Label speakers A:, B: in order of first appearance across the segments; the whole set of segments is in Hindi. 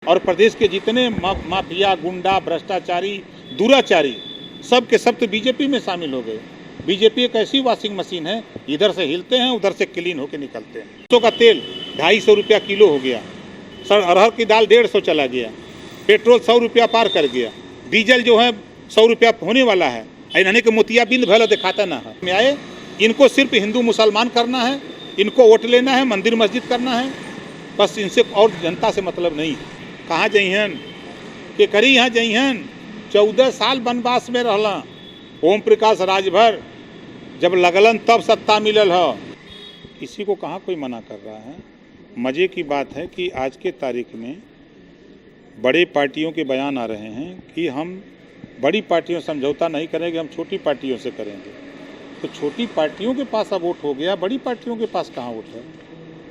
A: और प्रदेश के जितने माफिया, गुंडा, भ्रष्टाचारी, दुराचारी सब के सब तो बीजेपी में शामिल हो गए। बीजेपी एक ऐसी वॉशिंग मशीन है, इधर से हिलते हैं उधर से क्लीन होकर निकलते हैं। सरसों का तेल 250 रुपया किलो हो गया, अरहर की दाल 150 चला गया, पेट्रोल 100 रुपया पार कर गया, डीजल जो है 100 रुपया होने वाला है। इन्होंने के मोतियाबिंद भला दिखाता ना है में आए। इनको सिर्फ हिंदू मुसलमान करना है, इनको वोट लेना है, मंदिर मस्जिद करना है, बस इनसे और जनता से मतलब नहीं। कहाँ जइहन के करी यहाँ जइहन 14 साल वनवास में रहला। ओम प्रकाश राजभर जब लगलन तब सत्ता मिलल है। किसी को कहाँ कोई मना कर रहा है। मज़े की बात है कि आज के तारीख में बड़े पार्टियों के बयान आ रहे हैं कि हम बड़ी पार्टियों समझौता नहीं करेंगे, हम छोटी पार्टियों से करेंगे। तो छोटी पार्टियों के पास अब वोट हो गया, बड़ी पार्टियों के पास कहाँ वोट है।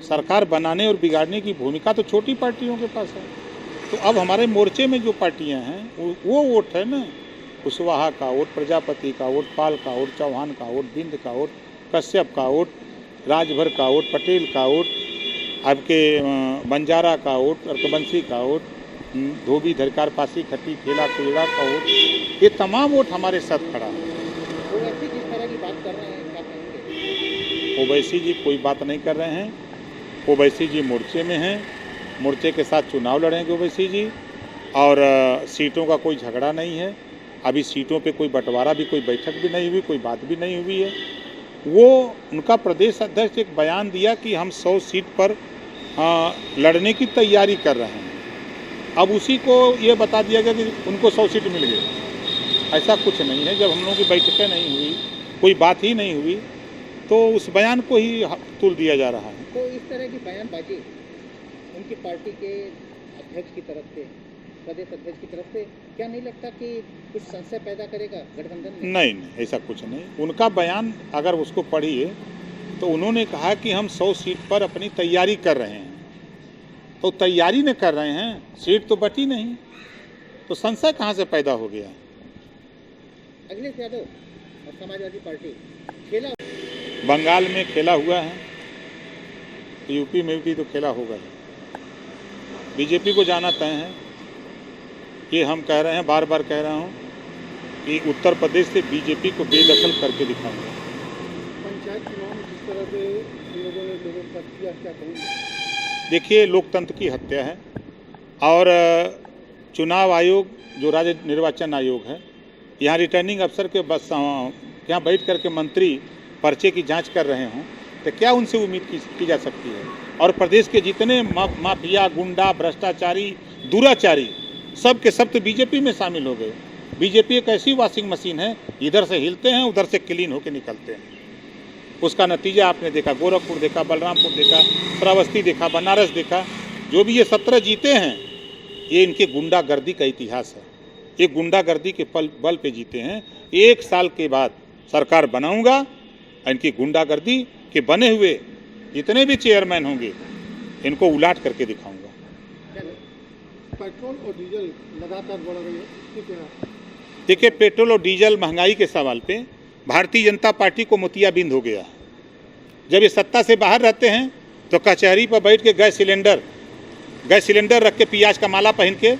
A: सरकार बनाने और बिगाड़ने की भूमिका तो छोटी पार्टियों के पास है। तो अब हमारे मोर्चे में जो पार्टियां हैं वो वोट है ना, कुशवाहा का वोट, प्रजापति का वोट, पाल का वोट, चौहान का वोट, बिंद का वोट, कश्यप का वोट, राजभर का वोट, पटेल का वोट, आपके बंजारा का वोट, अर्कबंसी का वोट, धोबी, धरकार, पासी, खट्टी, खेला, कुलड़ा का वोट, ये तमाम वोट हमारे साथ खड़ा है।
B: ओवैसी जिस तरह की बात कर रहे हैं क्या कहेंगे?
A: ओवैसी जी कोई बात नहीं कर रहे हैं। ओवैसी जी मोर्चे में हैं, मोर्चे के साथ चुनाव लड़ेंगे ओवैसी जी। और सीटों का कोई झगड़ा नहीं है। अभी सीटों पे कोई बंटवारा भी, कोई बैठक भी नहीं हुई, कोई बात भी नहीं हुई है। वो उनका प्रदेश अध्यक्ष एक बयान दिया कि हम 100 सीट पर लड़ने की तैयारी कर रहे हैं। अब उसी को ये बता दिया गया कि उनको 100 सीट मिल गई। ऐसा कुछ नहीं है। जब हम लोगों की बैठकें नहीं हुई, कोई बात ही नहीं हुई, तो उस बयान को ही तुल दिया जा रहा है।
B: तो इस तरह की बयानबाजी उनकी पार्टी के अध्यक्ष की तरफ से, प्रदेश अध्यक्ष की तरफ से, क्या नहीं लगता कि कुछ संशय पैदा करेगा गठबंधन में?
A: नहीं, ऐसा कुछ नहीं। उनका बयान अगर उसको पढ़िए तो उन्होंने कहा कि हम 100 सीट पर अपनी तैयारी कर रहे हैं। तो तैयारी न कर रहे हैं, सीट तो बटी नहीं, तो संशय कहाँ से पैदा हो गया।
B: अखिलेश यादव और समाजवादी पार्टी खेला
A: बंगाल में खेला हुआ है, यूपी में भी तो खेला होगा। बीजेपी को जाना तय है। ये हम कह रहे हैं, बार बार कह रहा हूँ कि उत्तर प्रदेश से बीजेपी को बेदखल करके दिखाऊंगा।
B: पंचायत चुनाव में जिस तरह से लोगों ने लोगों का किया, क्या कहेंगे?
A: देखिए, लोकतंत्र की हत्या है। और चुनाव आयोग जो राज्य निर्वाचन आयोग है, यहाँ रिटर्निंग अफसर के बस यहाँ बैठ करके मंत्री पर्चे की जांच कर रहे हों तो क्या उनसे उम्मीद की जा सकती है। और प्रदेश के जितने माफिया, गुंडा, भ्रष्टाचारी, दुराचारी सब के सब तो बीजेपी में शामिल हो गए। बीजेपी एक ऐसी वॉशिंग मशीन है, इधर से हिलते हैं उधर से क्लीन होकर निकलते हैं। उसका नतीजा आपने देखा, गोरखपुर देखा, बलरामपुर देखा, श्रावस्ती देखा, बनारस देखा। जो भी ये 17 जीते हैं, ये इनके गुंडागर्दी का इतिहास है। ये गुंडागर्दी के बल पे जीते हैं। 1 साल के बाद सरकार बनाऊंगा, इनकी गुंडागर्दी के बने हुए जितने भी चेयरमैन होंगे इनको उलाट करके दिखाऊंगा।
B: पेट्रोल और डीजल लगातार बढ़ रही है।
A: देखिए, पेट्रोल और डीजल महंगाई के सवाल पे भारतीय जनता पार्टी को मोतियाबिंद हो गया। जब ये सत्ता से बाहर रहते हैं तो कचहरी पर बैठ के गैस सिलेंडर रख के प्याज का माला पहन के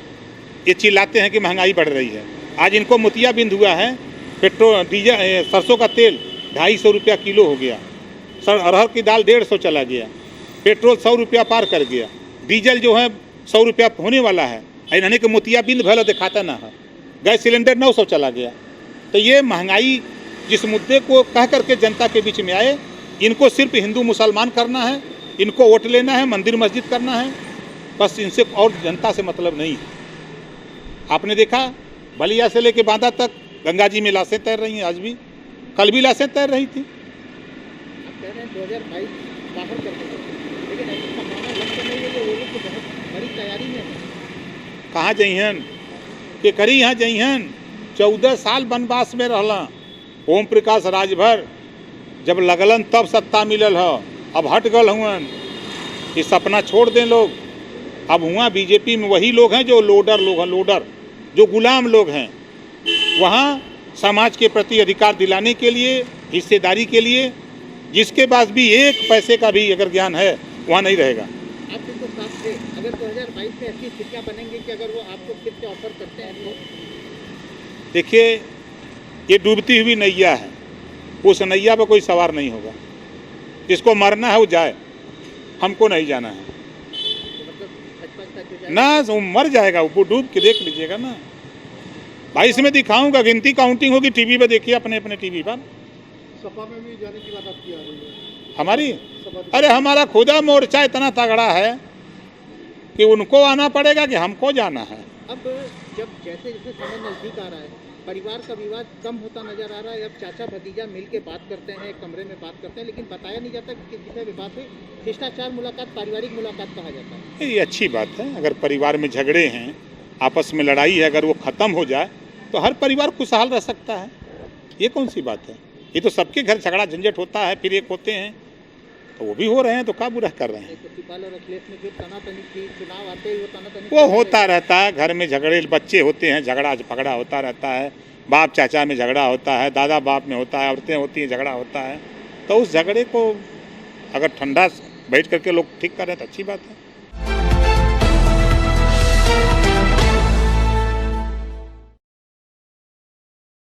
A: ये चिल्लाते हैं कि महंगाई बढ़ रही है। आज इनको मोतियाबिंद हुआ है। पेट्रोल, डीजल, सरसों का तेल 250 रुपया किलो हो गया, अरहर की दाल 150 चला गया, पेट्रोल 100 रुपया पार कर गया, डीजल जो है 100 रुपया होने वाला है। इन्होंने के मोतियाबिंद भला दिखाता ना है। गैस सिलेंडर 900 चला गया। तो ये महंगाई जिस मुद्दे को कह करके जनता के बीच में आए, इनको सिर्फ हिंदू मुसलमान करना है, इनको वोट लेना है, मंदिर मस्जिद करना है, बस इनसे और जनता से मतलब नहीं है। आपने देखा बलिया से लेके बांदा तक गंगा जी में लाशें तैर रही हैं। आज भी, कल भी लाशें तैर रही थी।
B: आप कह रहे हैं 2022 बाहर कर देंगे, लेकिन ऐसी संभावना लगता नहीं है कि वो लोग तो बहुत बड़ी तैयारी में है।
A: कहाँ जइहन के करी यहाँ जइहन 14 साल वनवास में रहला। ओम प्रकाश राजभर जब लगलन तब सत्ता मिलल है। अब हट गल हुआ, ये सपना छोड़ दें लोग। अब हुआ बीजेपी में वही लोग हैं जो लोडर जो गुलाम लोग हैं। वहाँ समाज के प्रति अधिकार दिलाने के लिए, हिस्सेदारी के लिए, जिसके पास भी 1 पैसे का भी अगर ज्ञान है वहाँ नहीं रहेगा।
B: आप जिनको साथ थे अगर 2022 में ऐसी स्थितियाँ बनेंगी कि अगर वो आपको फिर से ऑफर करते हैं तो
A: देखिए, ये डूबती हुई नैया है, उस नैया पर कोई सवार नहीं होगा। जिसको मरना है वो जाए, हमको नहीं जाना है
B: मतलब भाजपा के साथ जो जाएगा,
A: ना। वो मर जाएगा, वो डूब के देख लीजिएगा ना भाई। इसमें दिखाऊंगा, गिनती काउंटिंग होगी, टीवी पे देखिए, अपने अपने टीवी पर।
B: सपा में भी जाने की बात आपकी आ रही है?
A: हमारी,
B: सपा
A: अरे हमारा खुदा मोर्चा इतना तगड़ा है कि उनको आना पड़ेगा कि हमको जाना है।
B: अब जब जैसे जैसे समय नज़दीक आ रहा है, परिवार का विवाद कम होता नजर आ रहा है। अब चाचा भतीजा मिल के बात करते हैं, एक कमरे में बात करते हैं, लेकिन बताया नहीं जाता कि किस विषय में बात हुई। शिष्टाचार मुलाकात, पारिवारिक मुलाकात कहा जाता है।
A: ये अच्छी बात है। अगर परिवार में झगड़े हैं, आपस में लड़ाई है, अगर वो ख़त्म हो जाए तो हर परिवार खुशहाल रह सकता है। ये कौन सी बात है? ये तो सबके घर झगड़ा झंझट होता है, फिर एक होते हैं, तो वो भी हो रहे हैं, तो क्या बुरा कर रहे हैं?
B: सत्यपाल और अखिलेश में जो तनातनी थी, चुनाव आते ही वो तनातनी
A: वो होता रहता है। घर में झगड़े, बच्चे होते हैं, झगड़ा झगड़ा होता रहता है। बाप चाचा में झगड़ा होता है, दादा बाप में होता है, औरतें होती हैं, झगड़ा होता है। तो उस झगड़े को अगर ठंडा बैठ करके लोग ठीक करें तो अच्छी बात है।